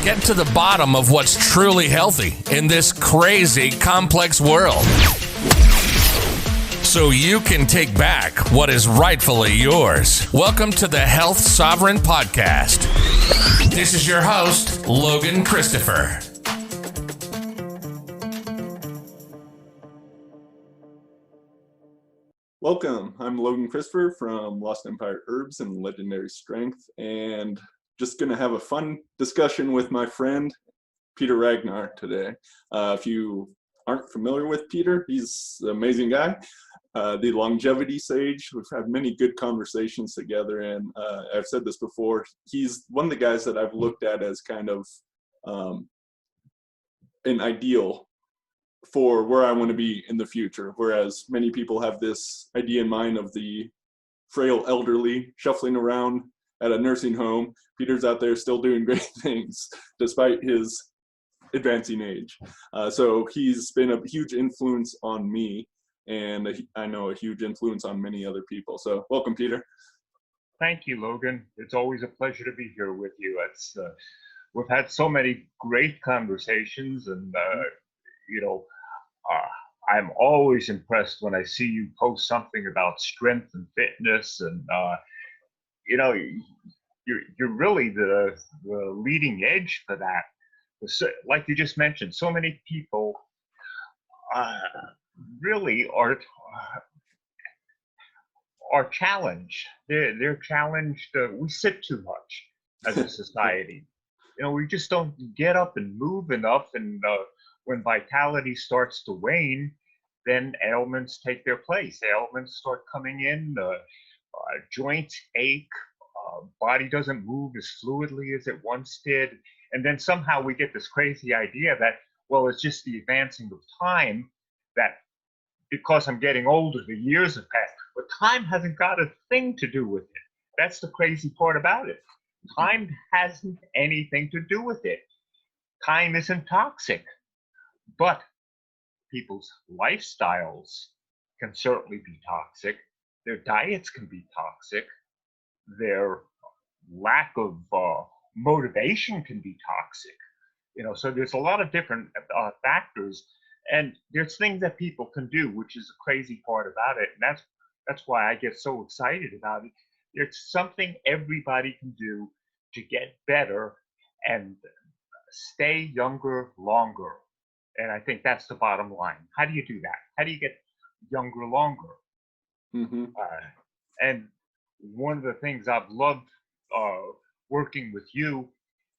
get to the bottom of what's truly healthy in this crazy, complex world, so you can take back what is rightfully yours. Welcome to the Health Sovereign Podcast. This is your host, Logan Christopher. Welcome. I'm Logan Christopher from Lost Empire Herbs and Legendary Strength, and just going to have a fun discussion with my friend, Peter Ragnar, today. If you aren't familiar with Peter, he's an amazing guy. The longevity sage. We've had many good conversations together, and I've said this before, he's one of the guys that I've looked at as kind of an ideal for where I want to be in the future, whereas many people have this idea in mind of the frail elderly shuffling around at a nursing home. Peter's out there still doing great things despite his advancing age. So he's been a huge influence on me, and I know a huge influence on many other people. So welcome, Peter. Thank you, Logan. It's always a pleasure to be here with you. We've had so many great conversations, and I'm always impressed when I see you post something about strength and fitness, and you're really the leading edge for that. Like you just mentioned, so many people really are challenged. They're challenged. We sit too much as a society. We just don't get up and move enough, and when vitality starts to wane, then ailments take their place. Ailments start coming in, joints ache, body doesn't move as fluidly as it once did. And then somehow we get this crazy idea that, well, it's just the advancing of time, that because I'm getting older, the years have passed. But time hasn't got a thing to do with it. That's the crazy part about it. Time hasn't anything to do with it. Time isn't toxic. But people's lifestyles can certainly be toxic. Their diets can be toxic. Their lack of motivation can be toxic. So there's a lot of different factors, and there's things that people can do, which is the crazy part about it. And that's why I get so excited about it. There's something everybody can do to get better and stay younger longer. And I think that's the bottom line. How do you do that? How do you get younger longer? Mm-hmm. And one of the things I've loved working with you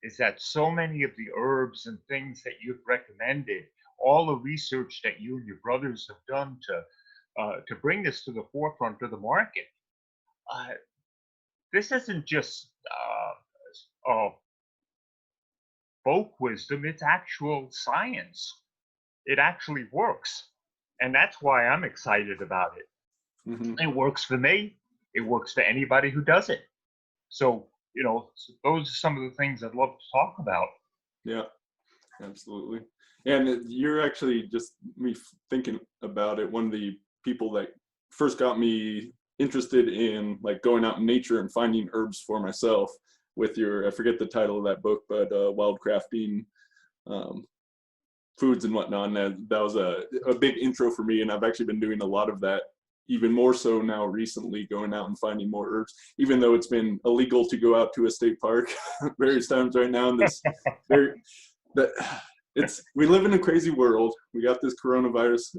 is that so many of the herbs and things that you've recommended, all the research that you and your brothers have done to bring this to the forefront of the market, this isn't just folk wisdom, it's actual science. It actually works. And that's why I'm excited about it. Mm-hmm. It works for me. It works for anybody who does it. So, those are some of the things I'd love to talk about. Yeah, absolutely. And you're actually just me thinking about it. One of the people that first got me interested in like going out in nature and finding herbs for myself with your, I forget the title of that book, but Wildcrafting Foods and whatnot. And that was a big intro for me. And I've actually been doing a lot of that, even more so now recently, going out and finding more herbs, even though it's been illegal to go out to a state park various times right now. And we live in a crazy world. We got this coronavirus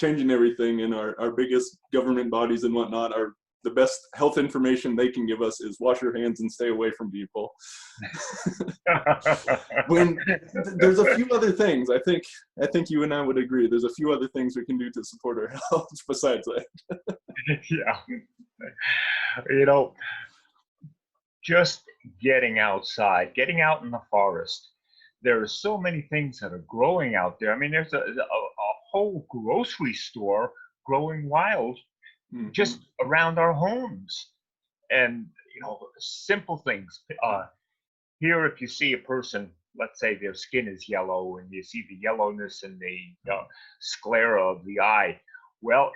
changing everything, and our biggest government bodies and whatnot are the best health information they can give us is wash your hands and stay away from people. When there's a few other things, I think you and I would agree, there's a few other things we can do to support our health besides that. Yeah. Just getting outside, getting out in the forest. There are so many things that are growing out there. I mean, there's a whole grocery store growing wild just around our homes. And, simple things. Here, if you see a person, let's say their skin is yellow and you see the yellowness in the sclera of the eye, well,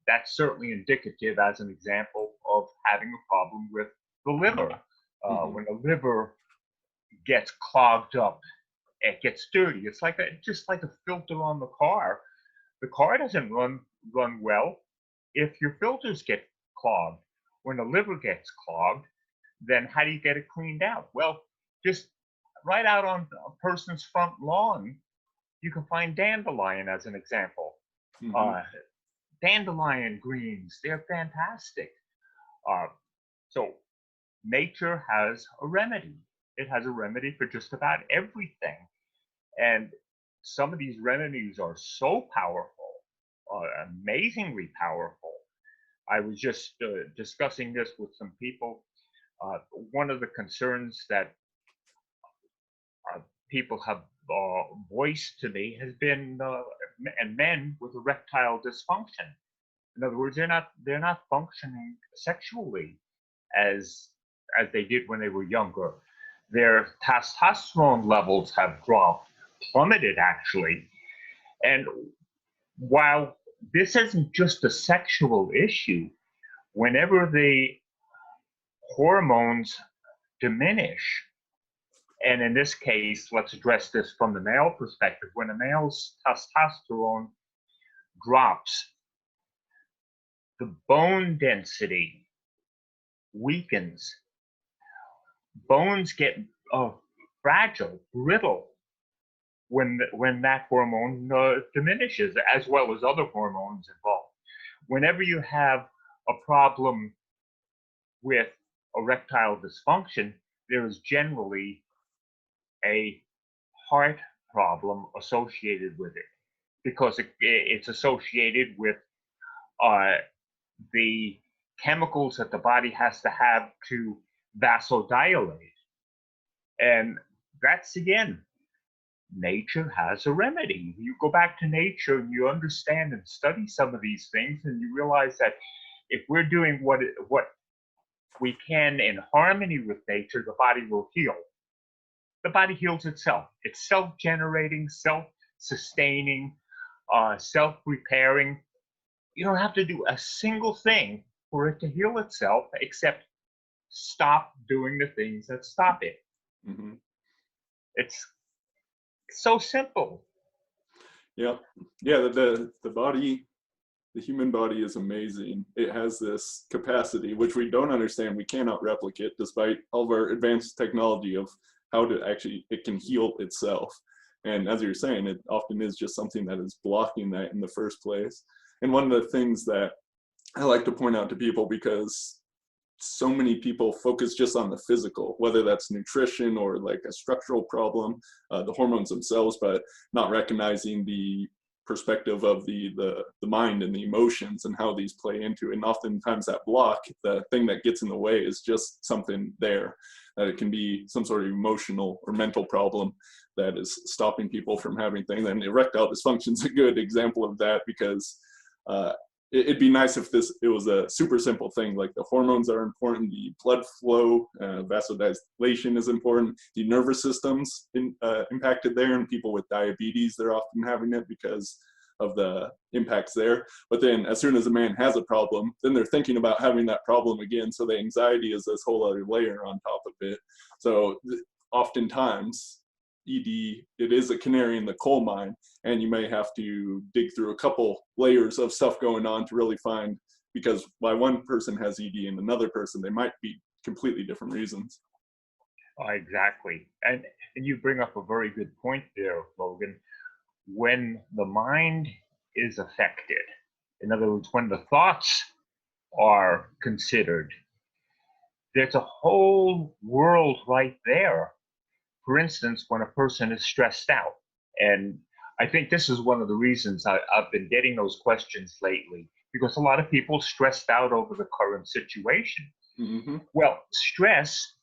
that's certainly indicative, as an example, of having a problem with the liver. When the liver gets clogged up. It gets dirty. It's like just like a filter on the car. The car doesn't run well if your filters get clogged. When the liver gets clogged, then how do you get it cleaned out? Well, just right out on a person's front lawn, you can find dandelion as an example. Mm-hmm. Dandelion greens, they're fantastic. So nature has a remedy. It has a remedy for just about everything. And some of these remedies are so powerful, amazingly powerful. I was just discussing this with some people. One of the concerns that people have voiced to me has been and men with erectile dysfunction. In other words, they're not functioning sexually as they did when they were younger. Their testosterone levels have dropped, plummeted actually. And while this isn't just a sexual issue, whenever the hormones diminish, and in this case, let's address this from the male perspective, when a male's testosterone drops, the bone density weakens. Bones get fragile, brittle when that hormone diminishes, as well as other hormones involved. Whenever you have a problem with erectile dysfunction, there is generally a heart problem associated with it, because it's associated with the chemicals that the body has to have to vasodilate. And that's, again, nature has a remedy. You go back to nature and you understand and study some of these things, and you realize that if we're doing what we can in harmony with nature, the body will heal. The body heals itself. It's self-generating, self-sustaining, self-repairing. You don't have to do a single thing for it to heal itself, except stop doing the things that stop it. Mm-hmm. It's so simple. Yeah. The body, the human body is amazing. It has this capacity, which we don't understand. We cannot replicate, despite all of our advanced technology of how to actually, it can heal itself. And as you're saying, it often is just something that is blocking that in the first place. And one of the things that I like to point out to people, because so many people focus just on the physical, whether that's nutrition or like a structural problem, the hormones themselves, but not recognizing the perspective of the mind and the emotions and how these play into it. And oftentimes that block, the thing that gets in the way, is just something there, that it can be some sort of emotional or mental problem that is stopping people from having things. And erectile dysfunction is a good example of that, because it'd be nice if it was a super simple thing, like the hormones are important, the blood flow, vasodilation is important, the nervous system's impacted there, and people with diabetes, they're often having it because of the impacts there. But then as soon as a man has a problem, then they're thinking about having that problem again, so the anxiety is this whole other layer on top of it. So oftentimes ED, it is a canary in the coal mine, and you may have to dig through a couple layers of stuff going on to really find, because why one person has ED and another person, they might be completely different reasons. Exactly. And you bring up a very good point there, Logan. When the mind is affected, in other words, when the thoughts are considered, there's a whole world right there. For instance, when a person is stressed out, and I think this is one of the reasons I've been getting those questions lately, because a lot of people stressed out over the current situation. Mm-hmm. Well, stress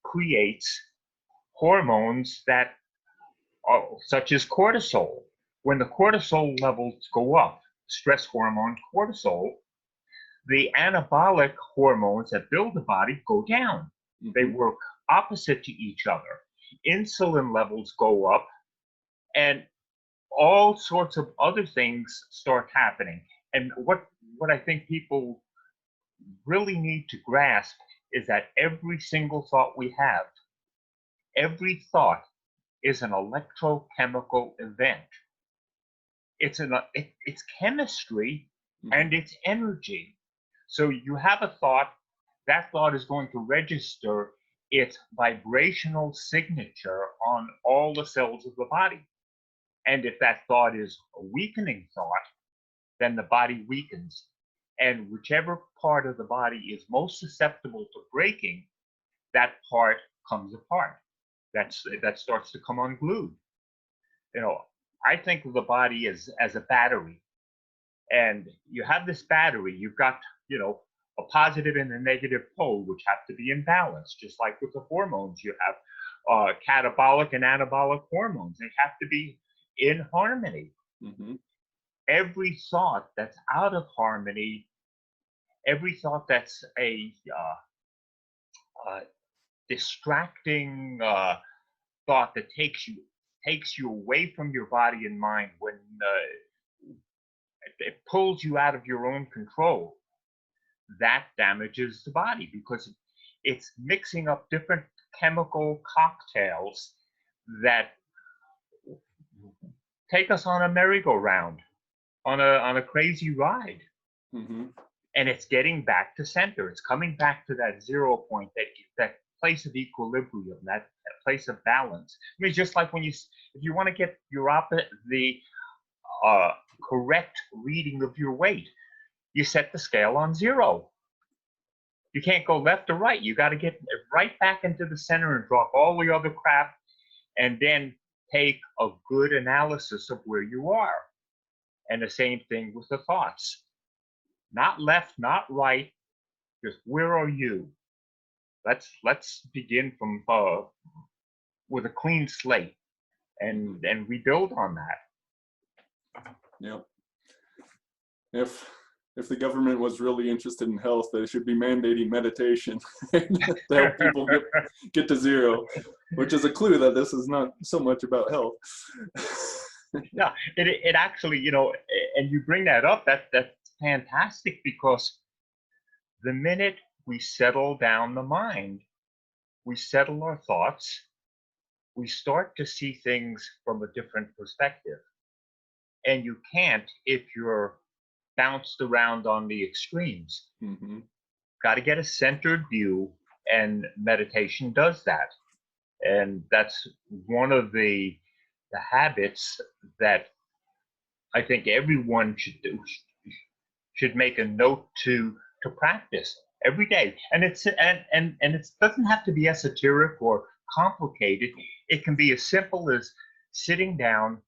creates hormones that are, such as cortisol. When the cortisol levels go up, stress hormone cortisol, the anabolic hormones that build the body go down. Mm-hmm. They work opposite to each other. Insulin levels go up, and all sorts of other things start happening. And what I think people really need to grasp is that every single thought we have, every thought is an electrochemical event. It's chemistry and it's energy. So you have a thought, that thought is going to register its vibrational signature on all the cells of the body. And if that thought is a weakening thought, then the body weakens. And whichever part of the body is most susceptible to breaking, that part comes apart. That starts to come unglued. You know, I think of the body as a battery. And you have this battery, you've got, you know, a positive and a negative pole, which have to be in balance, just like with the hormones. You have catabolic and anabolic hormones. They have to be in harmony. Mm-hmm. Every thought that's out of harmony, every thought that's a distracting thought that takes you away from your body and mind, when it pulls you out of your own control, that damages the body, because it's mixing up different chemical cocktails that take us on a merry-go-round, on a crazy ride. Mm-hmm. And it's getting back to center. It's coming back to that 0 point, that place of equilibrium, that place of balance. I mean, just like if you want to get the correct reading of your weight, you set the scale on 0. You can't go left or right. You got to get right back into the center and drop all the other crap, and then take a good analysis of where you are. And the same thing with the thoughts. Not left, not right, just where are you? Let's begin from with a clean slate, and we build on that. Yep. If the government was really interested in health, they should be mandating meditation to help people get to 0, which is a clue that this is not so much about health. Yeah, it actually, you know, and you bring that up, that's fantastic, because the minute we settle down the mind, we settle our thoughts, we start to see things from a different perspective. And you can't if you're bounced around on the extremes. Mm-hmm. Got to get a centered view, and meditation does that. And that's one of the habits that I think everyone should make a note to practice every day. And it doesn't have to be esoteric or complicated. It can be as simple as sitting down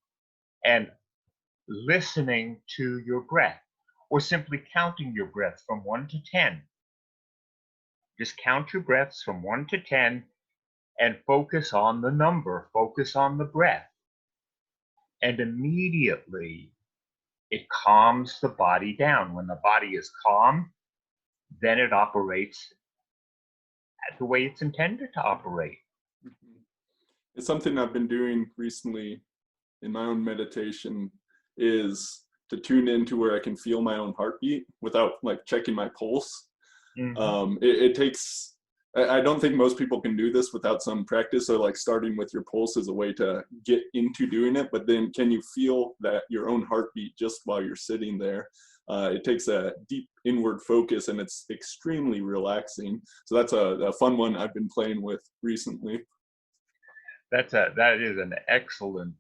and listening to your breath, or simply counting your breath from 1 to 10. Just count your breaths from 1 to 10 and focus on the number, focus on the breath. And immediately it calms the body down. When the body is calm, then it operates the way it's intended to operate. It's something I've been doing recently in my own meditation, is to tune into where I can feel my own heartbeat without like checking my pulse. Mm-hmm. It takes, I don't think most people can do this without some practice. So like starting with your pulse is a way to get into doing it, but then can you feel that your own heartbeat just while you're sitting there? It takes a deep inward focus, and it's extremely relaxing. So that's a fun one I've been playing with recently. That is an excellent,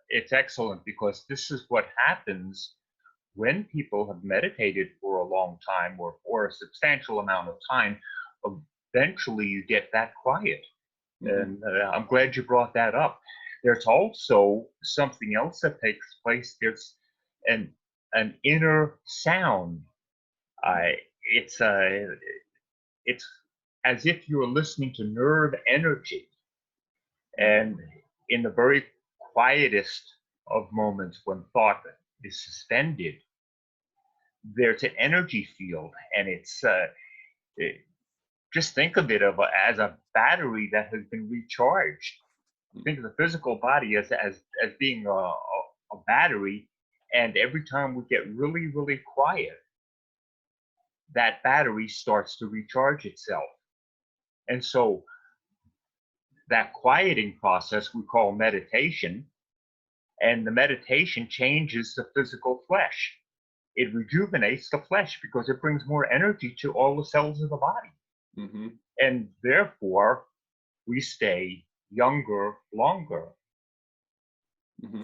it's excellent, because this is what happens when people have meditated for a long time, or for a substantial amount of time. Eventually you get that quiet. Mm-hmm. And I'm glad you brought that up. There's also something else that takes place. There's an inner sound. It's as if you're listening to nerve energy. And in the very quietest of moments, when thought is suspended, there's an energy field, and it's just think of it as a battery that has been recharged. Think of the physical body as being a battery, and every time we get really, really quiet, that battery starts to recharge itself. And so that quieting process we call meditation, and the meditation changes the physical flesh. It rejuvenates the flesh because it brings more energy to all the cells of the body. Mm-hmm. And therefore, we stay younger longer. Mm-hmm.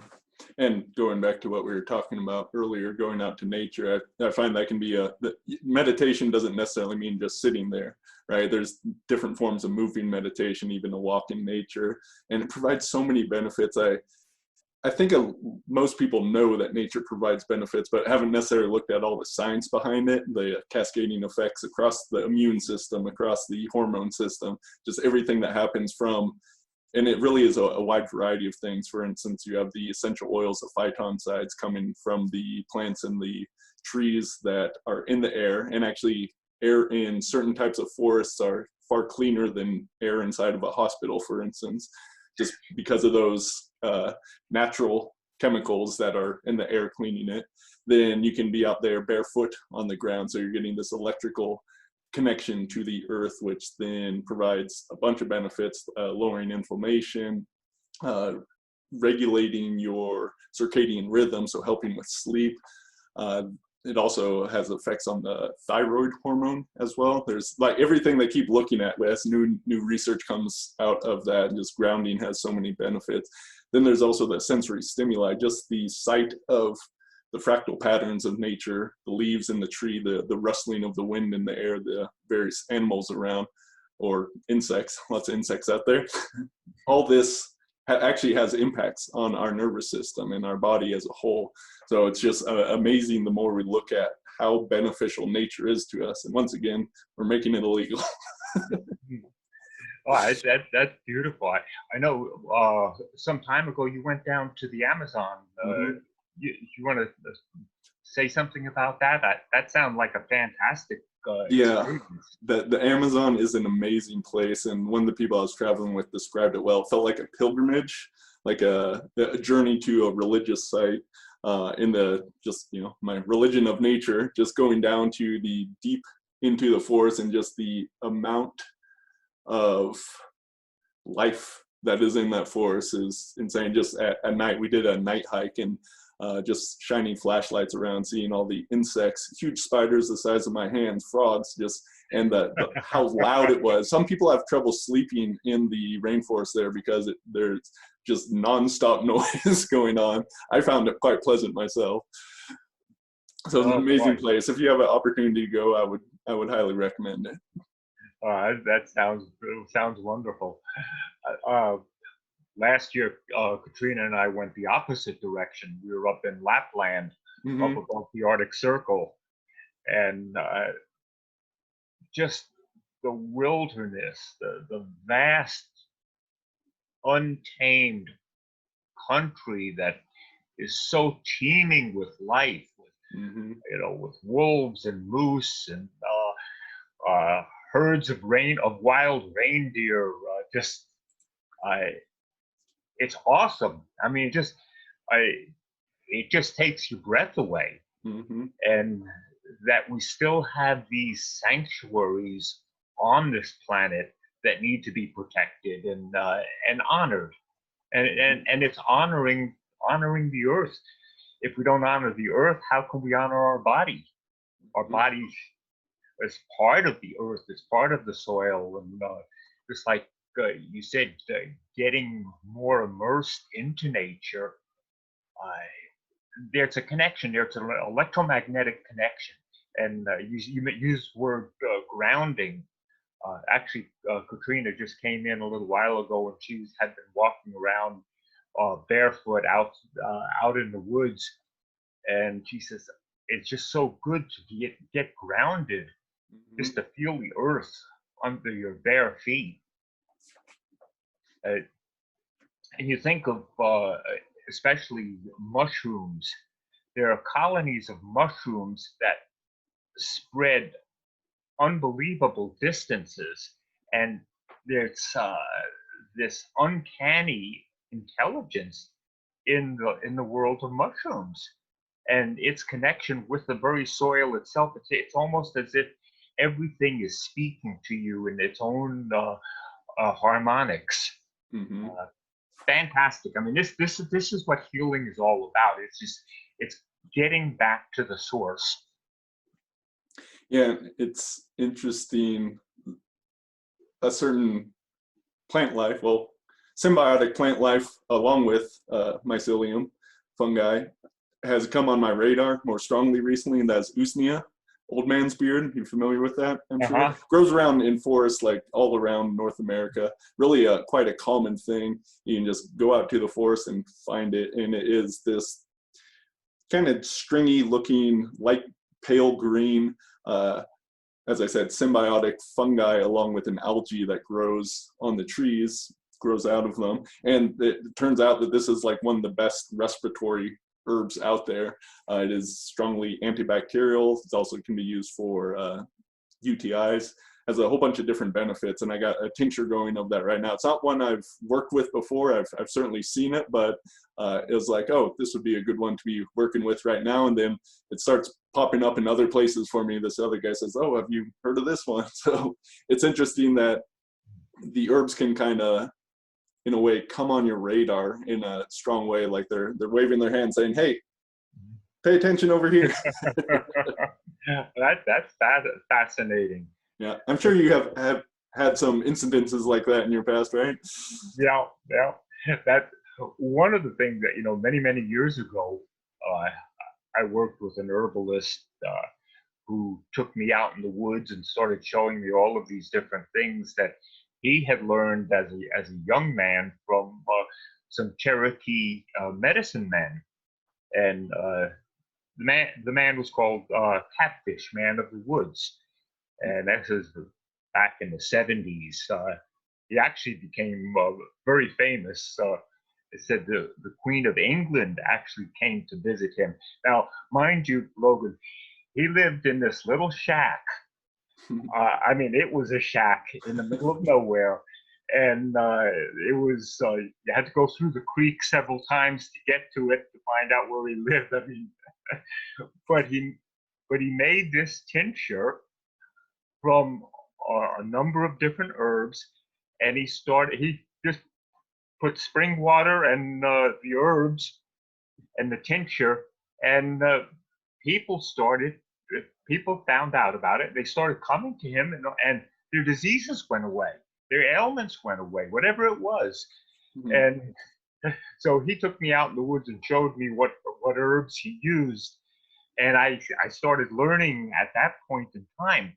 And going back to what we were talking about earlier, going out to nature, I find that can be meditation doesn't necessarily mean just sitting there, right? There's different forms of moving meditation, even a walk in nature, and it provides so many benefits. I think most people know that nature provides benefits, but haven't necessarily looked at all the science behind it, the cascading effects across the immune system, across the hormone system, just everything that happens from. And it really is a wide variety of things. For instance, you have the essential oils, the phytoncides coming from the plants and the trees that are in the air. And actually, air in certain types of forests are far cleaner than air inside of a hospital, for instance, just because of those natural chemicals that are in the air cleaning it. Then you can be out there barefoot on the ground. So you're getting this electrical connection to the earth, which then provides a bunch of benefits, lowering inflammation, regulating your circadian rhythm, so helping with sleep. It also has effects on the thyroid hormone as well. There's like everything they keep looking at as new research comes out of that. Just grounding has so many benefits. Then there's also the sensory stimuli, just the sight of the fractal patterns of nature, the leaves in the tree, the rustling of the wind in the air, the various animals around, or insects, lots of insects out there. All this actually has impacts on our nervous system and our body as a whole. So it's just amazing the more we look at how beneficial nature is to us. And once again, we're making it illegal. Oh, that's beautiful. I know some time ago you went down to the Amazon. Mm-hmm. You want to say something about that? That sounds like a fantastic yeah, experience. the Amazon is an amazing place, and one of the people I was traveling with described it well. It felt like a pilgrimage, like a journey to a religious site in the my religion of nature, just going down to the deep into the forest, and just the amount of life that is in that forest is insane. Just at night, we did a night hike, and just shining flashlights around, seeing all the insects, huge spiders the size of my hands, frogs, and how loud it was. Some people have trouble sleeping in the rainforest there because there's just nonstop noise going on. I found it quite pleasant myself. So it's an amazing place. If you have an opportunity to go, I would highly recommend it. That sounds wonderful. Last year, Katrina and I went the opposite direction. We were up in Lapland, Mm-hmm. up above the Arctic Circle, and just the wilderness, the vast, untamed country that is so teeming with life, with Mm-hmm. with wolves and moose and herds of wild reindeer. It's awesome. I mean, it just takes your breath away. Mm-hmm. And that we still have these sanctuaries on this planet that need to be protected and honored. And it's honoring the earth. If we don't honor the earth, how can we honor our body? Our body is part of the earth, it's part of the soil, and just like you said, getting more immersed into nature, there's a connection, there's an electromagnetic connection. And you used the word grounding. Actually, Katrina just came in a little while ago, and she had been walking around barefoot out in the woods, and she says it's just so good to get grounded, Mm-hmm. just to feel the earth under your bare feet. And you think of especially mushrooms. There are colonies of mushrooms that spread unbelievable distances, and there's this uncanny intelligence in the world of mushrooms and its connection with the very soil itself. It's almost as if everything is speaking to you in its own harmonics. Mm-hmm. Fantastic. I mean, this is what healing is all about. It's getting back to the source. Yeah, it's interesting. A certain plant life, well, symbiotic plant life, along with mycelium fungi, has come on my radar more strongly recently, and that's usnea, old man's beard. You familiar with that? I'm sure. Grows around in forests like all around North America. Really, quite a common thing. You can just go out to the forest and find it, and it is this kind of stringy looking, light pale green, as I said, symbiotic fungi, along with an algae that grows on the trees, grows out of them. And it turns out that this is like one of the best respiratory herbs out there. It is strongly antibacterial. It also can be used for UTIs. Has a whole bunch of different benefits, and I got a tincture going of that right now. It's not one I've worked with before. I've certainly seen it, but it was like, oh, this would be a good one to be working with right now. And then it starts popping up in other places for me. This other guy says, oh, have you heard of this one? So it's interesting that the herbs can kind of, in a way, come on your radar in a strong way. Like they're waving their hand saying, hey, pay attention over here. That's fascinating. Yeah, I'm sure you have had some incidences like that in your past, right? Yeah. That one of the things that, many years ago, I worked with an herbalist who took me out in the woods and started showing me all of these different things that he had learned as a young man from some Cherokee medicine men. And the man was called Catfish, Man of the Woods. And that was back in the 70s. He actually became very famous. It said the Queen of England actually came to visit him. Now, mind you, Logan, he lived in this little shack. I mean, it was a shack in the middle of nowhere. And it was, you had to go through the creek several times to get to it to find out where he lived. I mean, but he made this tincture from a number of different herbs, and he just put spring water and the herbs and the tincture, and people found out about it. They started coming to him, and their diseases went away, their ailments went away, whatever it was. Mm-hmm. And so he took me out in the woods and showed me what herbs he used, and I started learning at that point in time.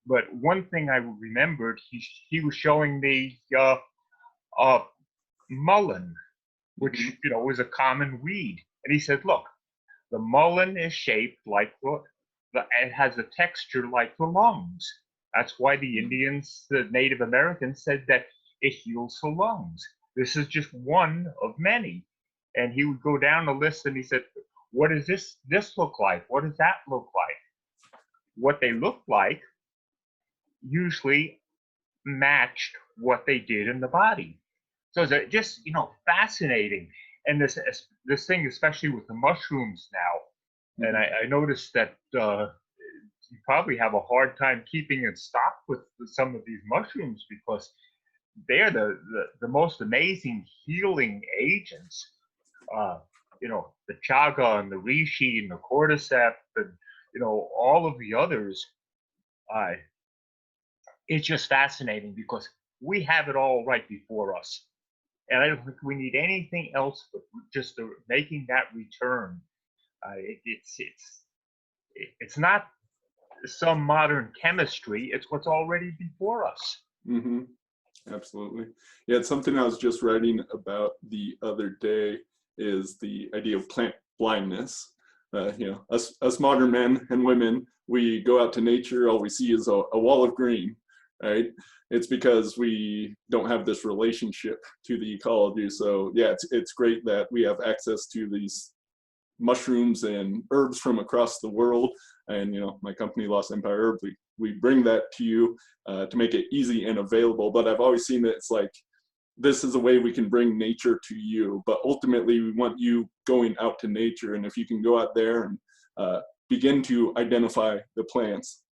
But one thing I remembered, he was showing me Mullen, which is a common weed, and he said, "Look, the mullen is shaped like it has a texture like the lungs. That's why the Indians, the Native Americans, said that it heals the lungs. This is just one of many." And he would go down the list, and he said, "What does this look like? What does that look like?" What they looked like usually matched what they did in the body. So it's just, fascinating. And this thing, especially with the mushrooms now, and I noticed that you probably have a hard time keeping in stock with some of these mushrooms because they're the most amazing healing agents. The chaga and the reishi and the cordyceps and, all of the others. It's just fascinating because we have it all right before us. And I don't think we need anything else but just making that return. It's not some modern chemistry. It's what's already before us. Mm-hmm. Absolutely. Yeah, it's something I was just writing about the other day is the idea of plant blindness. Us modern men and women, we go out to nature, all we see is a wall of green. Right? It's because we don't have this relationship to the ecology. So yeah, it's great that we have access to these mushrooms and herbs from across the world. And my company, Lost Empire Herbs, we bring that to you to make it easy and available. But I've always seen that it's like this is a way we can bring nature to you. But ultimately, we want you going out to nature. And if you can go out there and begin to identify the plants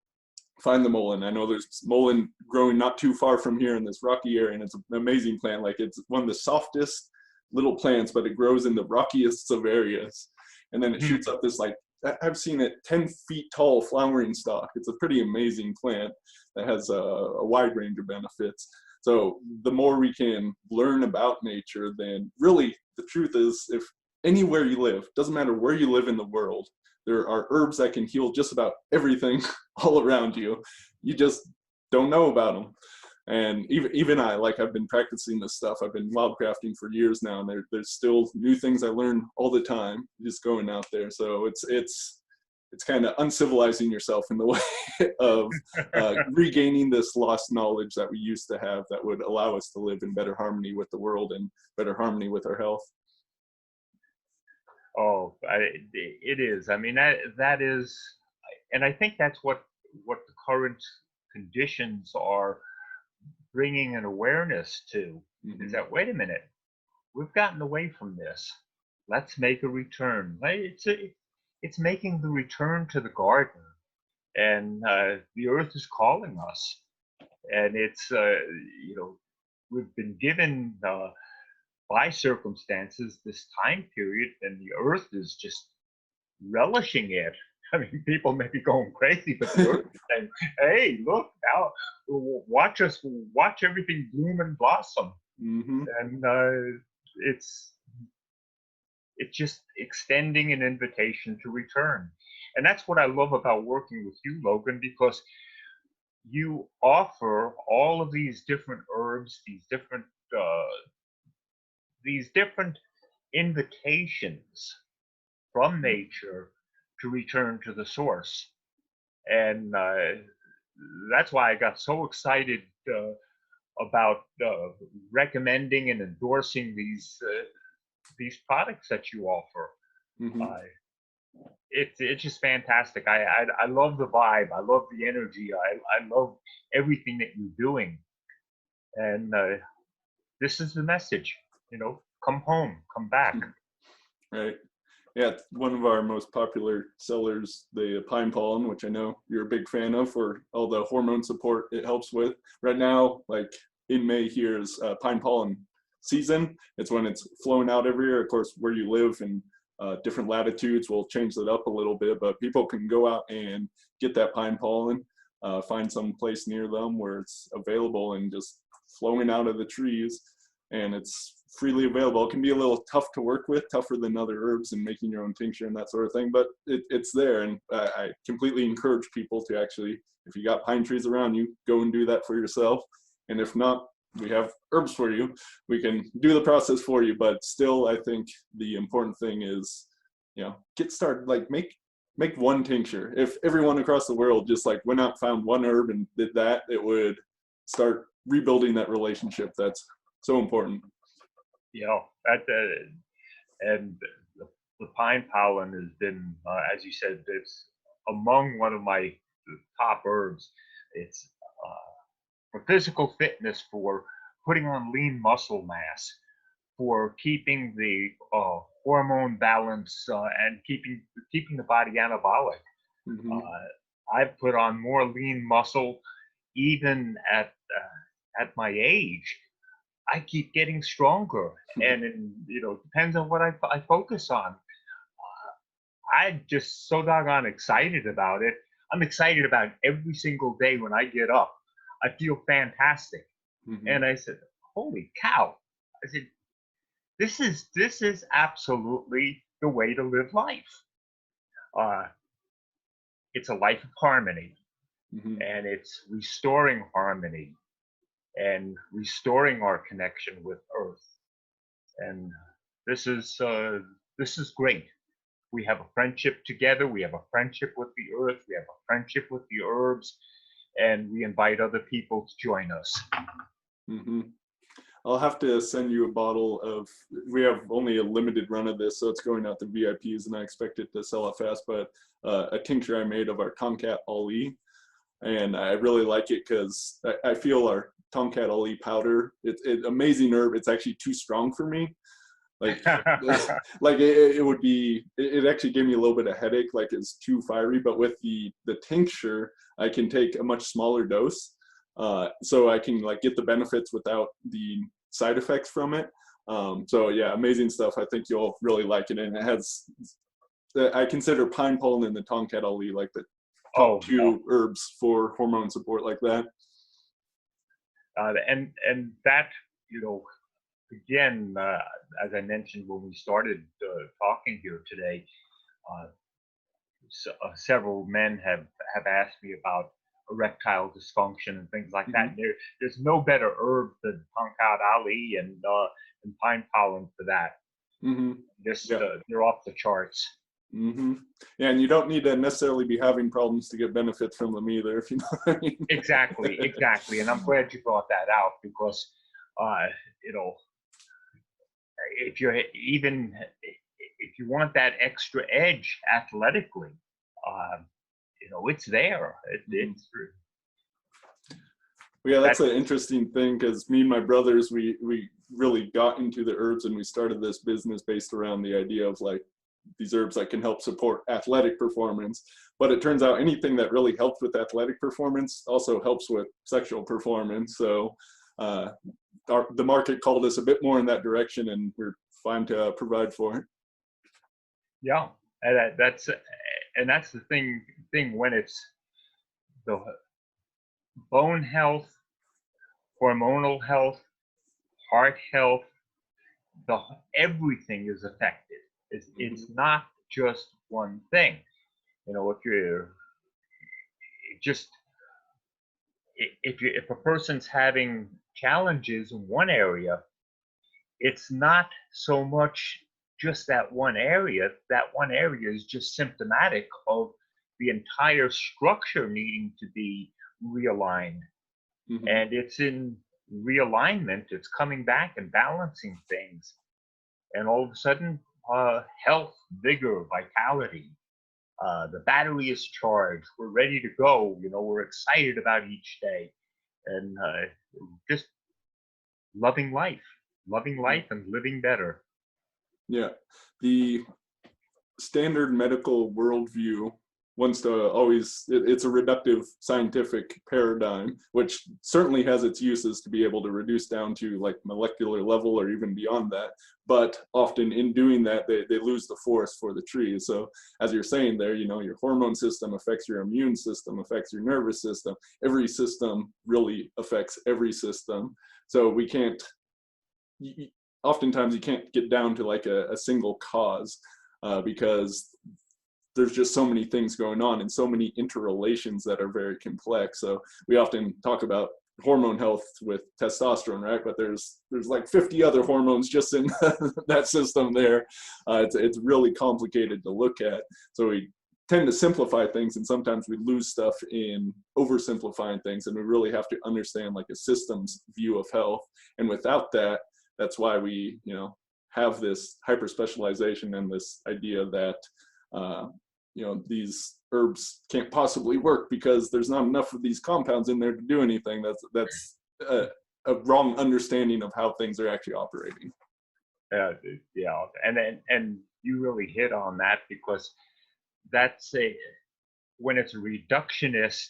find the Mullen. I know there's Mullen growing not too far from here in this rocky area, and it's an amazing plant. Like, it's one of the softest little plants, but it grows in the rockiest of areas. And then it shoots up this, like, I've seen it 10 feet tall flowering stalk. It's a pretty amazing plant that has a wide range of benefits. So the more we can learn about nature, then really the truth is, if anywhere you live, doesn't matter where you live in the world, there are herbs that can heal just about everything all around you. You just don't know about them. And even I, like, I've been practicing this stuff. I've been wildcrafting for years now, and there's still new things I learn all the time just going out there. So it's kind of uncivilizing yourself in the way of regaining this lost knowledge that we used to have that would allow us to live in better harmony with the world and better harmony with our health. Oh, it is. I mean, that is, and I think that's what the current conditions are bringing an awareness to, is that, wait a minute, we've gotten away from this. Let's make a return. It's making the return to the garden, and the earth is calling us. And it's, we've been given by circumstances this time period, and the earth is just relishing it. I mean, people may be going crazy, but the earth is saying, hey, look, now watch everything bloom and blossom. And it's just extending an invitation to return. And that's what I love about working with you, Logan, because you offer all of these different herbs, these different invitations from nature to return to the source. And that's why I got so excited about recommending and endorsing these products that you offer. It's just fantastic. I love the vibe. I love the energy. I love everything that you're doing. And this is the message, come home, come back. Right. Yeah, one of our most popular sellers, the pine pollen, which I know you're a big fan of for all the hormone support it helps with. Right now, like in May here is pine pollen season. It's when it's flowing out every year. Of course, where you live and different latitudes will change that up a little bit, but people can go out and get that pine pollen, find some place near them where it's available and just flowing out of the trees, and it's freely available. It can be a little tough to work with, tougher than other herbs and making your own tincture and that sort of thing, but it's there. And I completely encourage people to actually, if you got pine trees around you, go and do that for yourself. And if not, we have herbs for you. We can do the process for you, but still, I think the important thing is, get started. Like, make one tincture. If everyone across the world just like went out, found one herb and did that, it would start rebuilding that relationship that's so important. And the pine pollen has been, as you said, it's among one of my top herbs. It's for physical fitness, for putting on lean muscle mass, for keeping the hormone balance and keeping the body anabolic. I've put on more lean muscle, even at my age. I keep getting stronger, and depends on what I focus on. I'm just so doggone excited about it. I'm excited about every single day when I get up. I feel fantastic. And I said, holy cow. I said, this is absolutely the way to live life. It's a life of harmony, and it's restoring harmony and restoring our connection with Earth. And this is great. We have a friendship together. We have a friendship with the Earth. We have a friendship with the herbs, and we invite other people to join us. I'll have to send you a bottle of, we have only a limited run of this, so it's going out to VIPs, and I expect it to sell out fast, but a tincture I made of our Tongkat Ali. And I really like it because I feel our Tongkat Ali powder, it's amazing herb. It's actually too strong for me. Like, like it would be, it actually gave me a little bit of headache, like it's too fiery, but with the tincture, I can take a much smaller dose. So I can like get the benefits without the side effects from it. So yeah, amazing stuff. I think you'll really like it. And it has, I consider pine pollen and the Tongkat Ali like the top two herbs for hormone support like that. And that, you know, again, as I mentioned when we started talking here today, several men have asked me about erectile dysfunction and things like that. There's no better herb than Tongkat Ali and pine pollen for that. They're off the charts. Yeah, and you don't need to necessarily be having problems to get benefits from them either, if you know what I mean. Exactly. And I'm glad you brought that out because, you know, if you want that extra edge athletically, you know, it's there. It's yeah, that's an interesting thing because me and my brothers, we really got into the herbs and we started this business based around the idea of like these herbs that can help support athletic performance. But it turns out anything that really helps with athletic performance also helps with sexual performance. So the market called us a bit more in that direction, and we're fine to provide for it. Yeah, and that's the thing when it's the bone health, hormonal health, heart health, everything is affected. It's not just one thing. You know, if a person's having challenges in one area, it's not so much just that one area. That one area is just symptomatic of the entire structure needing to be realigned. And it's in realignment, it's coming back and balancing things. And all of a sudden, health, vigor, vitality, the battery is charged, we're ready to go, you know, we're excited about each day, and just loving life and living better. Yeah, the standard medical worldview wants to always, it's a reductive scientific paradigm, which certainly has its uses to be able to reduce down to like molecular level or even beyond that. But often in doing that, they lose the forest for the trees. So as you're saying there, you know, your hormone system affects your immune system, affects your nervous system. Every system really affects every system. So we can't, oftentimes you can't get down to like a single cause because there's just so many things going on and so many interrelations that are very complex. So we often talk about hormone health with testosterone, right? But there's like 50 other hormones just in that system there. It's really complicated to look at. So we tend to simplify things, and sometimes we lose stuff in oversimplifying things, and we really have to understand like a systems view of health. And without that, that's why we, you know, have this hyper specialization and this idea that you know, these herbs can't possibly work because there's not enough of these compounds in there to do anything. That's a wrong understanding of how things are actually operating. Yeah, and you really hit on that, because that's when it's a reductionist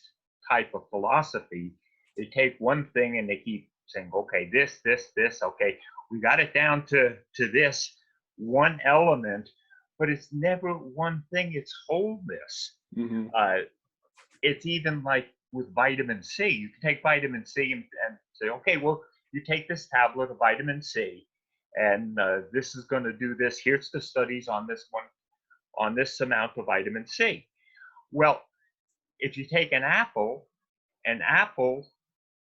type of philosophy, they take one thing and they keep saying, okay, this, okay, we got it down to this one element, but it's never one thing, it's wholeness. It's even like with vitamin C. You can take vitamin C and say, okay, well, you take this tablet of vitamin C, and this is going to do this. Here's the studies on this one, on this amount of vitamin C. Well, if you take an apple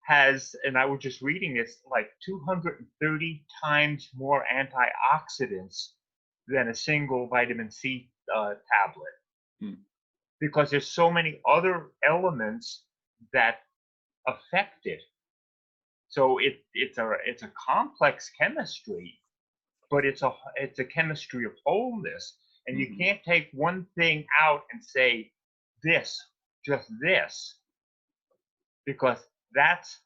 has, and I was just reading this, like 230 times more antioxidants than a single vitamin C tablet, because there's so many other elements that affect it. So it's a complex chemistry, but it's a chemistry of wholeness, and you can't take one thing out and say just this, because that's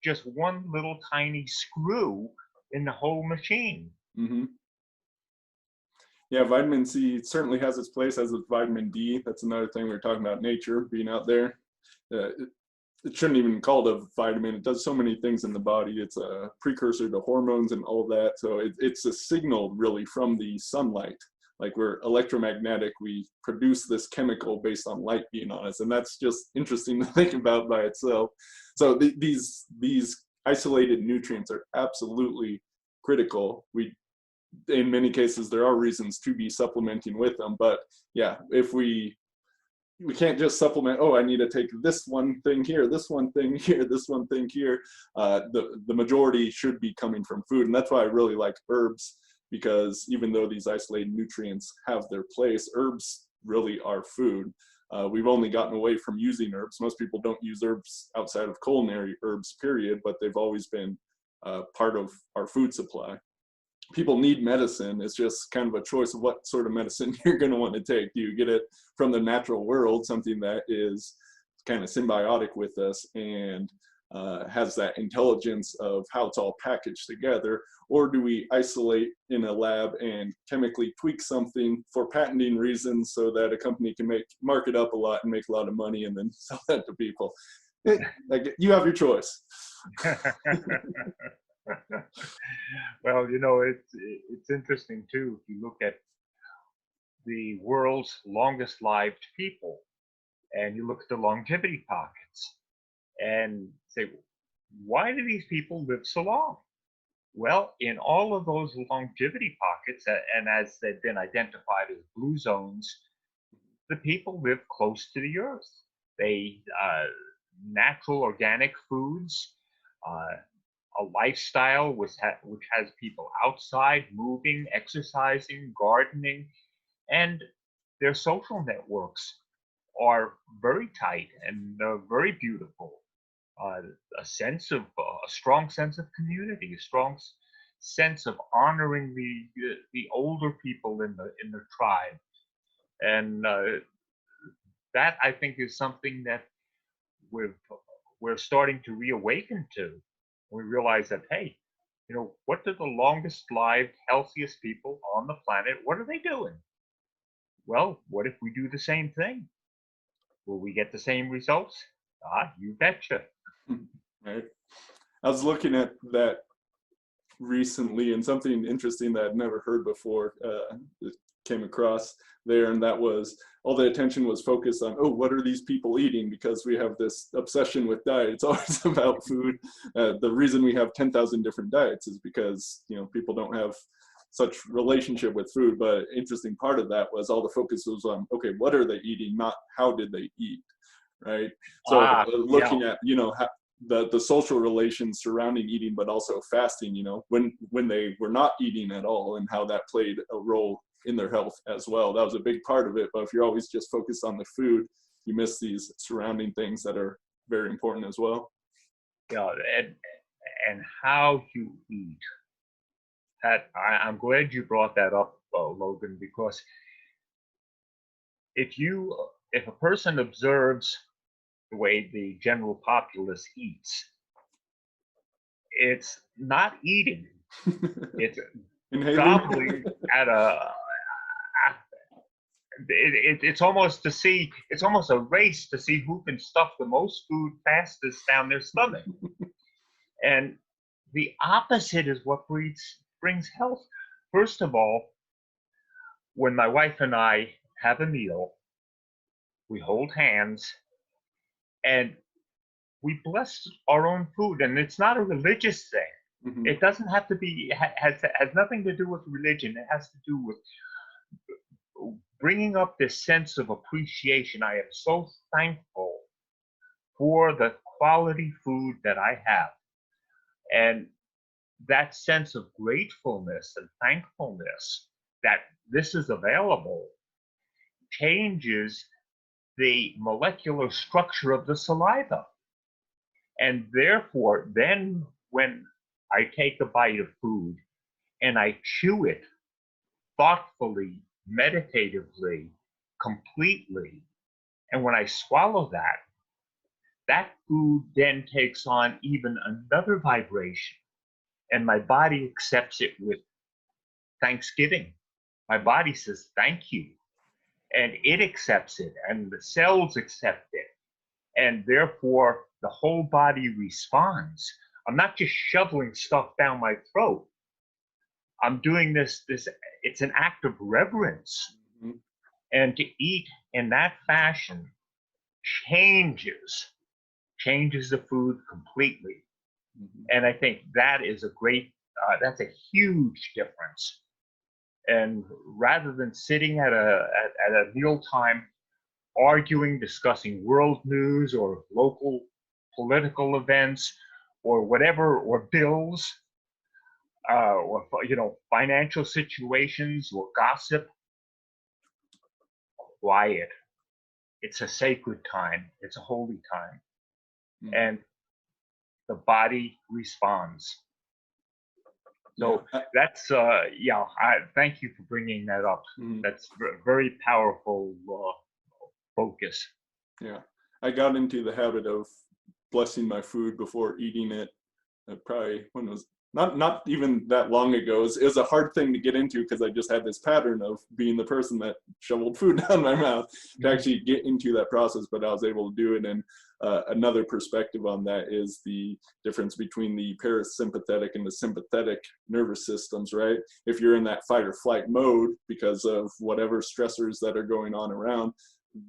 just one little tiny screw in the whole machine. Yeah, vitamin C certainly has its place, as with vitamin D. That's another thing we were talking about, nature being out there. It shouldn't even be called a vitamin. It does so many things in the body. It's a precursor to hormones and all that. So it's a signal really from the sunlight. Like we're electromagnetic, we produce this chemical based on light being on us. And that's just interesting to think about by itself. So these isolated nutrients are absolutely critical. In many cases, there are reasons to be supplementing with them. But yeah, if we can't just supplement, oh, I need to take this one thing here, this one thing here, this one thing here. The majority should be coming from food. And that's why I really like herbs, because even though these isolated nutrients have their place, herbs really are food. We've only gotten away from using herbs. Most people don't use herbs outside of culinary herbs, period, but they've always been part of our food supply. People need medicine. It's just kind of a choice of what sort of medicine you're going to want to take. Do you get it from the natural world, something that is kind of symbiotic with us and has that intelligence of how it's all packaged together? Or do we isolate in a lab and chemically tweak something for patenting reasons so that a company can mark it up a lot and make a lot of money and then sell that to people? You have your choice. Well, it's interesting too. If you look at the world's longest lived people, and you look at the longevity pockets, and say, why do these people live so long? Well, in all of those longevity pockets, and as they've been identified as blue zones, the people live close to the earth. They natural organic foods. A lifestyle which has people outside, moving, exercising, gardening, and their social networks are very tight and very beautiful. A strong sense of community, a strong sense of honoring the older people in the tribe, and that I think is something that we're starting to reawaken to. We realize that, hey, what do the longest lived, healthiest people on the planet, what are they doing? Well, what if we do the same thing? Will we get the same results? You betcha. Right. I was looking at that recently, and something interesting that I'd never heard before came across there, and that was all the attention was focused on, oh, what are these people eating? Because we have this obsession with diet. It's always about food. The reason we have 10,000 different diets is because people don't have such relationship with food. But interesting part of that was all the focus was on, okay, what are they eating, not how did they eat, right? So looking at the social relations surrounding eating, but also fasting, when they were not eating at all, and how that played a role in their health as well. That was a big part of it. But if you're always just focused on the food, you miss these surrounding things that are very important as well. Yeah, and how you eat. That I'm glad you brought that up, Logan, because if a person observes the way the general populace eats, it's not eating. It's gobbling at it's almost a race to see who can stuff the most food fastest down their stomach. And the opposite is what brings health. First of all, when my wife and I have a meal, we hold hands and we bless our own food. And it's not a religious thing. Mm-hmm. It doesn't have to be, has nothing to do with religion. It has to do with bringing up this sense of appreciation. I am so thankful for the quality food that I have. And that sense of gratefulness and thankfulness that this is available changes the molecular structure of the saliva. And therefore, then when I take a bite of food and I chew it thoughtfully, meditatively, completely, and when I swallow that food then takes on even another vibration, and my body accepts it with thanksgiving my body says, thank you. And it accepts it, and the cells accept it. And therefore, the whole body responds. I'm not just shoveling stuff down my throat. I'm doing this, it's an act of reverence. Mhm. And to eat in that fashion changes the food completely. Mhm. And I think that is a great, that's a huge difference. And rather than sitting at a mealtime arguing, discussing world news or local political events or whatever, or bills, or financial situations or gossip, quiet. It's a sacred time. It's a holy time. Mhm. And the body responds. So Yeah. that's, I thank you for bringing that up. Mhm. That's very powerful focus. Yeah, I got into the habit of blessing my food before eating it. Probably when it was not even that long ago. It was a hard thing to get into because I just had this pattern of being the person that shoveled food down my mouth to actually get into that process. But I was able to do it. And another perspective on that is the difference between the parasympathetic and the sympathetic nervous systems, right? If you're in that fight or flight mode because of whatever stressors that are going on around,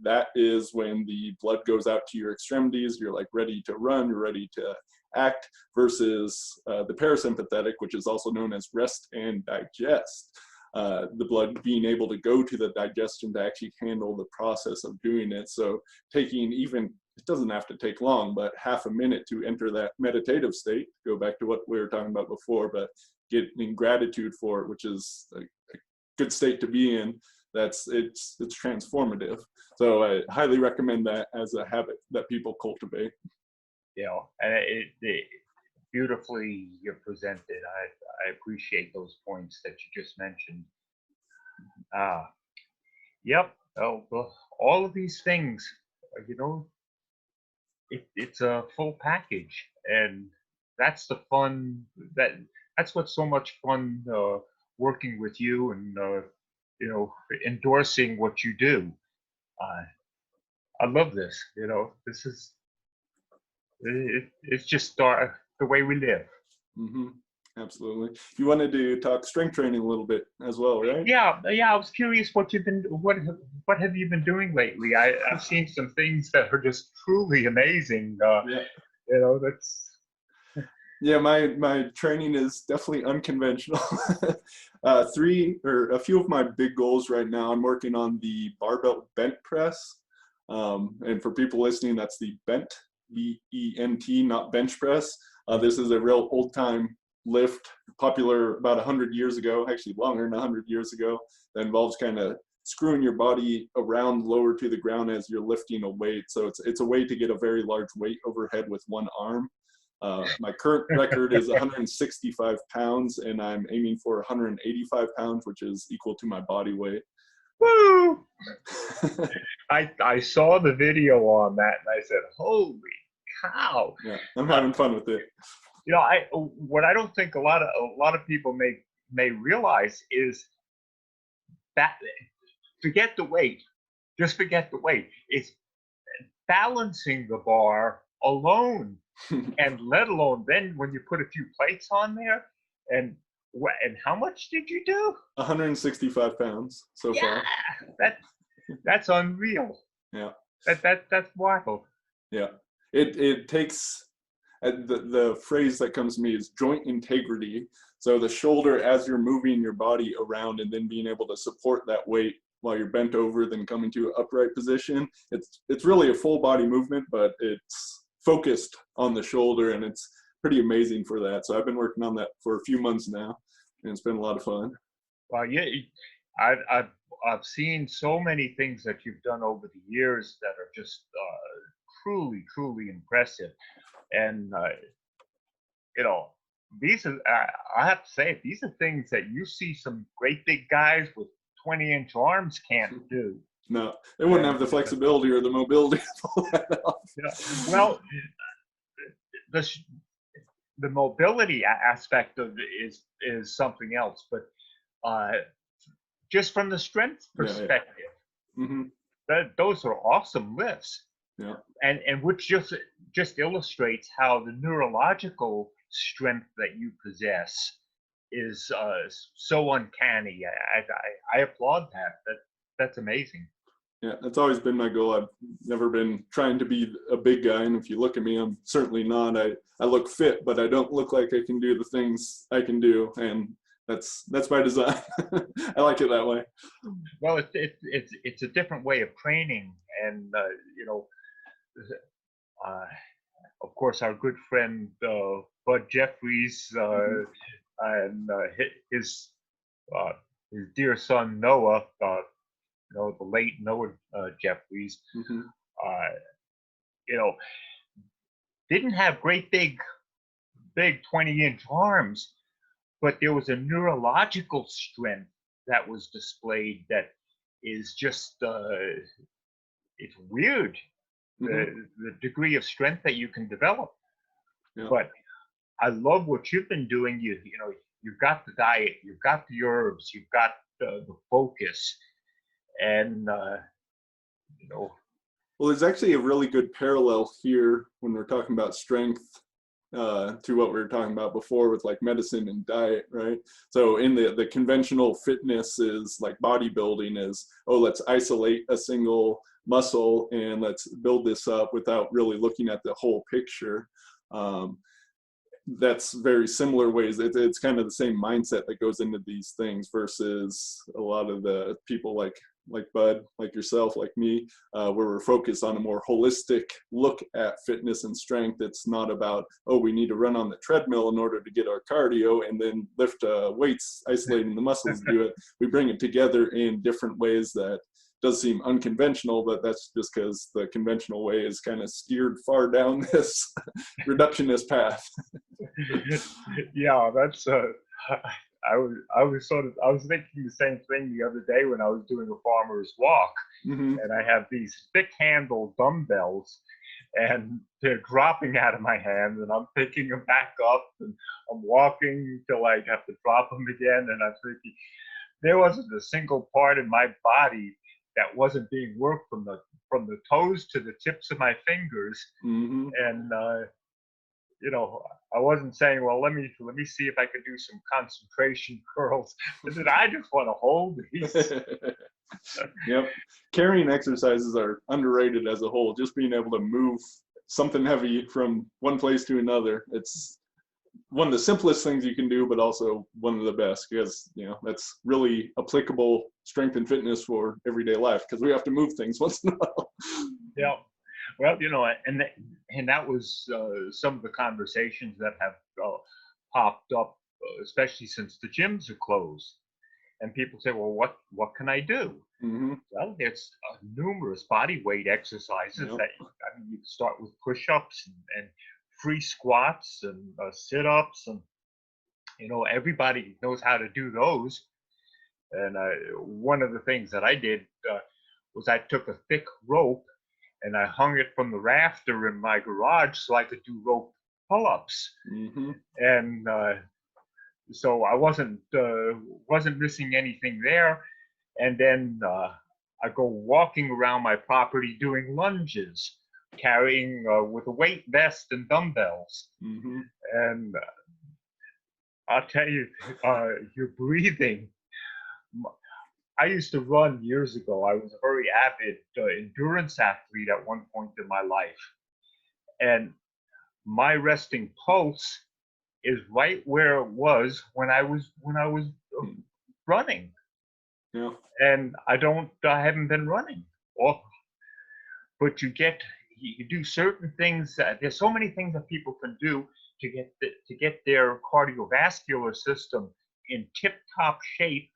that is when the blood goes out to your extremities. You're like ready to run, you're ready to act, versus the parasympathetic, which is also known as rest and digest. The blood being able to go to the digestion to actually handle the process of doing it. So taking even, it doesn't have to take long, but half a minute to enter that meditative state, go back to what we were talking about before, but getting gratitude for it, which is a good state to be in. It's transformative. So I highly recommend that as a habit that people cultivate. And it beautifully you're presented. I appreciate those points that you just mentioned. Yep. All of these things, it's a full package, and that's the fun. That's what's so much fun working with you and endorsing what you do. I love this. This is it's just the way we live. Mm-hmm. Absolutely. You wanted to talk strength training a little bit as well, right? Yeah. I was curious what have you been doing lately? I've seen some things that are just truly amazing. Yeah. That's Yeah, my training is definitely unconventional. A few of my big goals right now, I'm working on the barbell bent press. And for people listening, that's the bent, B-E-N-T, not bench press. This is a real old time lift, popular about 100 years ago, actually longer than 100 years ago, that involves kind of screwing your body around lower to the ground as you're lifting a weight. So it's a way to get a very large weight overhead with one arm. My current record is 165 pounds, and I'm aiming for 185 pounds, which is equal to my body weight. woo! I saw the video on that, and I said, "Holy cow!" Yeah, I'm having fun with it. What I don't think a lot of people may realize is that forget the weight, just forget the weight. It's balancing the bar alone. And let alone then when you put a few plates on there, and how much did you do? 165 pounds so far. That's unreal. Yeah. That's wild. Yeah. It takes the phrase that comes to me is joint integrity. So the shoulder as you're moving your body around and then being able to support that weight while you're bent over, then coming to an upright position. It's really a full body movement, but it's focused on the shoulder, and it's pretty amazing for that. So I've been working on that for a few months now, and it's been a lot of fun. Well, yeah, I've seen so many things that you've done over the years that are just truly impressive, and these are I have to say, these are things that you see some great big guys with 20-inch arms can't do. No, they wouldn't have the flexibility or the mobility to pull that off. Yeah. Well, the mobility aspect of it is something else, but just from the strength perspective. Mm-hmm. Those are awesome lifts. Yeah. And which just illustrates how the neurological strength that you possess is so uncanny. I applaud that. That's amazing. Yeah, that's always been my goal. I've never been trying to be a big guy, and if you look at me, I'm certainly not. I look fit, but I don't look like I can do the things I can do, and that's by design. I like it that way. Well, it's a different way of training, and of course, our good friend Bud Jeffries and his dear son Noah, the late Noah Jeffries, didn't have great big 20-inch arms, but there was a neurological strength that was displayed that is just it's weird. The degree of strength that you can develop. Yeah. But I love what you've been doing. You've got the diet, you've got the herbs, you've got the focus, and Well, there's actually a really good parallel here when we're talking about strength to what we were talking about before with like medicine and diet, right? So in the conventional fitness is like bodybuilding is, let's isolate a single muscle and let's build this up without really looking at the whole picture. That's very similar ways. It's kind of the same mindset that goes into these things versus a lot of the people like Bud, like yourself, like me, where we're focused on a more holistic look at fitness and strength. It's not about, we need to run on the treadmill in order to get our cardio and then lift weights, isolating the muscles to do it. We bring it together in different ways that does seem unconventional, but that's just because the conventional way is kind of steered far down this reductionist path. Yeah, that's I was thinking the same thing the other day when I was doing a farmer's walk, and I have these thick handle dumbbells, and they're dropping out of my hand, and I'm picking them back up, and I'm walking till I have to drop them again, and I'm thinking there wasn't a single part in my body that wasn't being worked from the toes to the tips of my fingers, and I wasn't saying, well, let me see if I could do some concentration curls. I just want to hold these. Yep. Carrying exercises are underrated as a whole. Just being able to move something heavy from one place to another. It's one of the simplest things you can do, but also one of the best, because that's really applicable strength and fitness for everyday life, because we have to move things once in a while. Yeah. Well, and that was some of the conversations that have popped up, especially since the gyms are closed. And people say, well, what can I do? Well, there's numerous body weight exercises that you can start with push-ups and free squats and sit-ups, and everybody knows how to do those. And one of the things that I did was I took a thick rope and I hung it from the rafter in my garage so I could do rope pull-ups. And so I wasn't missing anything there. And then I go walking around my property doing lunges, carrying with a weight vest and dumbbells. And I'll tell you, your breathing. I used to run years ago. I was a very avid endurance athlete at one point in my life. And my resting pulse is right where it was when I was running. Yeah. And I haven't been running. But you do certain things. There's so many things that people can do to get their cardiovascular system in tip-top shape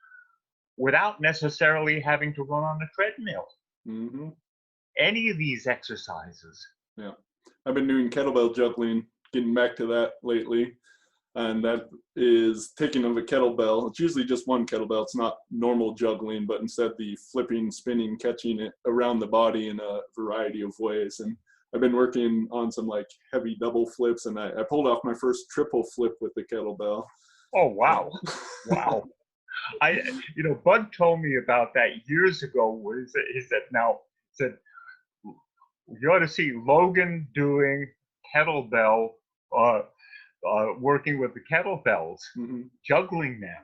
without necessarily having to run on a treadmill. Any of these exercises. Yeah. I've been doing kettlebell juggling, getting back to that lately. And that is taking of a kettlebell. It's usually just one kettlebell. It's not normal juggling, but instead the flipping, spinning, catching it around the body in a variety of ways. And I've been working on some like heavy double flips, and I pulled off my first triple flip with the kettlebell. Oh, wow. Wow. Bud told me about that years ago. He said, you ought to see Logan doing kettlebell, working with the kettlebells, juggling them.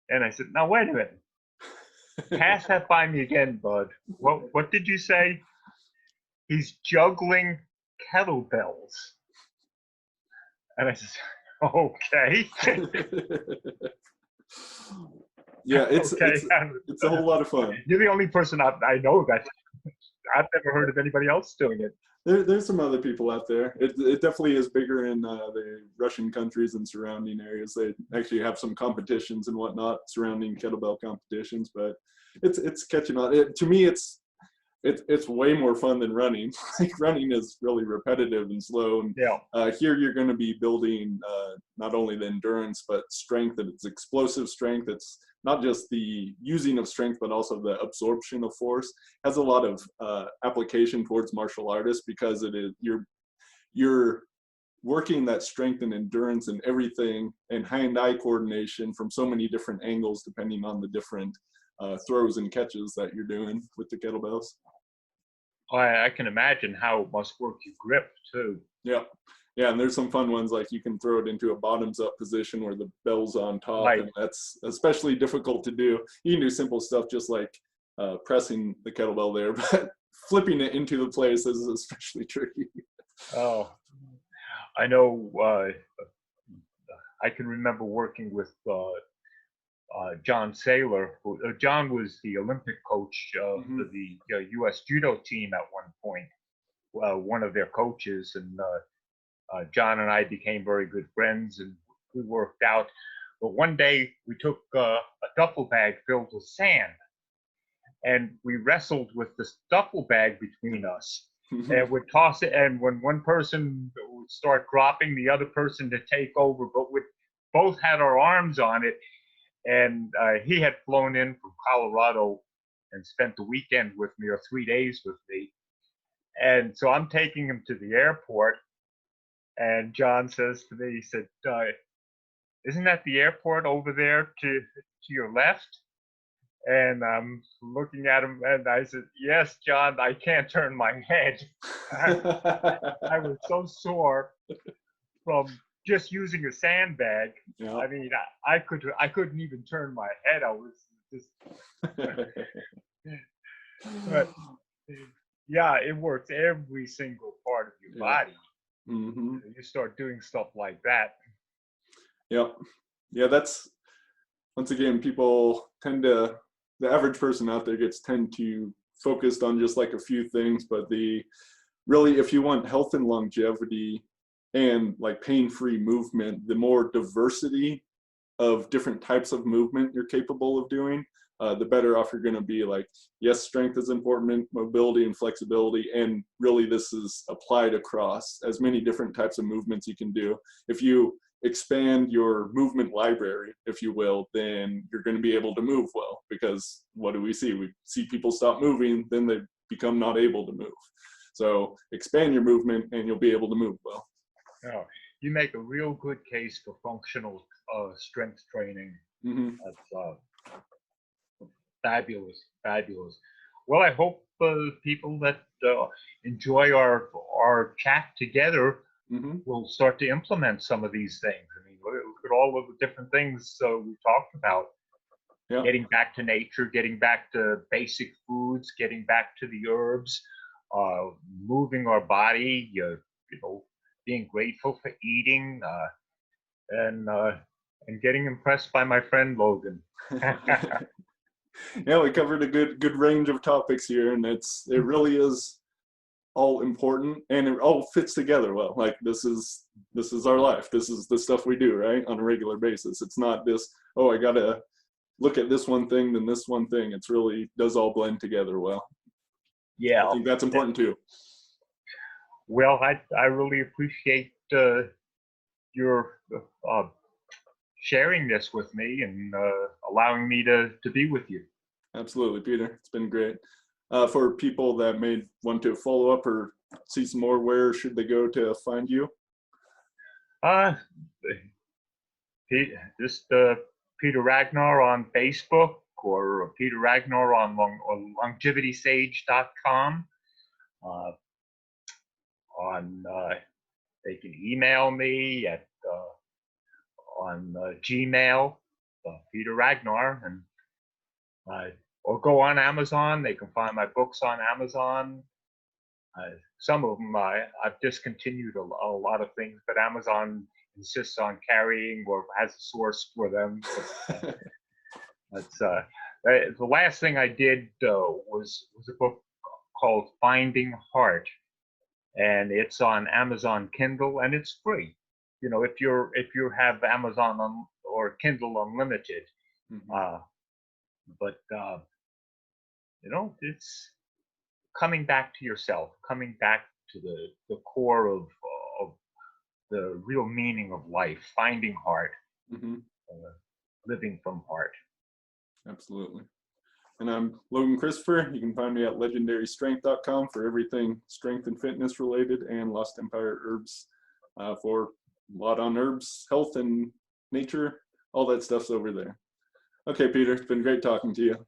And I said, now wait a minute. Pass that by me again, Bud. What did you say? He's juggling kettlebells. And I said, okay. Yeah, it's a whole lot of fun. You're the only person I know that. I've never heard of anybody else doing it. There's some other people out there. It definitely is bigger in the Russian countries and surrounding areas. They actually have some competitions and whatnot surrounding kettlebell competitions, but it's catching on. To me, it's way more fun than running. Like running is really repetitive and slow. And here you're going to be building not only the endurance but strength, and it's explosive strength. It's not just the using of strength, but also the absorption of force. It has a lot of application towards martial artists because you're working that strength and endurance and everything, and hand-eye coordination from so many different angles depending on the different throws and catches that you're doing with the kettlebells. I can imagine how it must work your grip too. Yeah, and there's some fun ones, like you can throw it into a bottoms up position where the bell's on top, and that's especially difficult to do. You can do simple stuff just like pressing the kettlebell there, but flipping it into the place is especially tricky. Oh, I know. I can remember working with John Saylor. John was the Olympic coach of the U.S. judo team at one point, one of their coaches, and John and I became very good friends, and we worked out. But one day we took a duffel bag filled with sand, and we wrestled with this duffel bag between us, and would toss it. And when one person would start dropping, the other person to take over, but we both had our arms on it. And he had flown in from Colorado and spent the weekend with me, or 3 days with me. And so I'm taking him to the airport. And John says to me, he said, isn't that the airport over there to your left? And I'm looking at him, and I said, yes, John, I can't turn my head. I was so sore from just using a sandbag. I mean, I couldn't even turn my head. I was just, but yeah, it works every single part of your body. You start doing stuff like that. Yeah, that's, once again, people tend to, the average person out there tend to focus on just like a few things, but really, if you want health and longevity and like pain-free movement, the more diversity of different types of movement you're capable of doing, the better off you're going to be. Like, yes, strength is important, mobility and flexibility, and really this is applied across as many different types of movements you can do. If you expand your movement library, if you will, then you're going to be able to move well, because what do? We see people stop moving, then they become not able to move. So expand your movement and you'll be able to move well. Oh, you make a real good case for functional strength training. That's fabulous. Well, I hope people that enjoy our chat together will start to implement some of these things. I mean, look at all of the different things we talked about. Getting back to nature, getting back to basic foods, getting back to the herbs, moving our body, being grateful for eating, and getting impressed by my friend Logan. Yeah, we covered a good range of topics here, and it really is all important, and it all fits together well. Like, this is our life. This is the stuff we do, right, on a regular basis. It's not this, oh, I gotta look at this one thing, then this one thing. It's really does all blend together well. Yeah, I think that's important too. Well, I really appreciate your sharing this with me and allowing me to be with you. Absolutely, Peter. It's been great. For people that may want to follow up or see some more, where should they go to find you? Just Peter Ragnar on Facebook, or Peter Ragnar on longevitysage.com. They can email me at on Gmail, Peter Ragnar, and or go on Amazon. They can find my books on Amazon. Some of them I've discontinued a lot of things, but Amazon insists on carrying or has a source for them. That's the last thing I did was a book called Finding Heart, and it's on Amazon Kindle, and it's free. You know, if you have Amazon or Kindle Unlimited, but you know, it's coming back to yourself, coming back to the core of the real meaning of life, finding heart, living from heart. Absolutely. And I'm Logan Christopher. You can find me at legendarystrength.com for everything strength and fitness related, and Lost Empire Herbs for a lot on herbs, health and nature. All that stuff's over there. Okay, Peter, it's been great talking to you.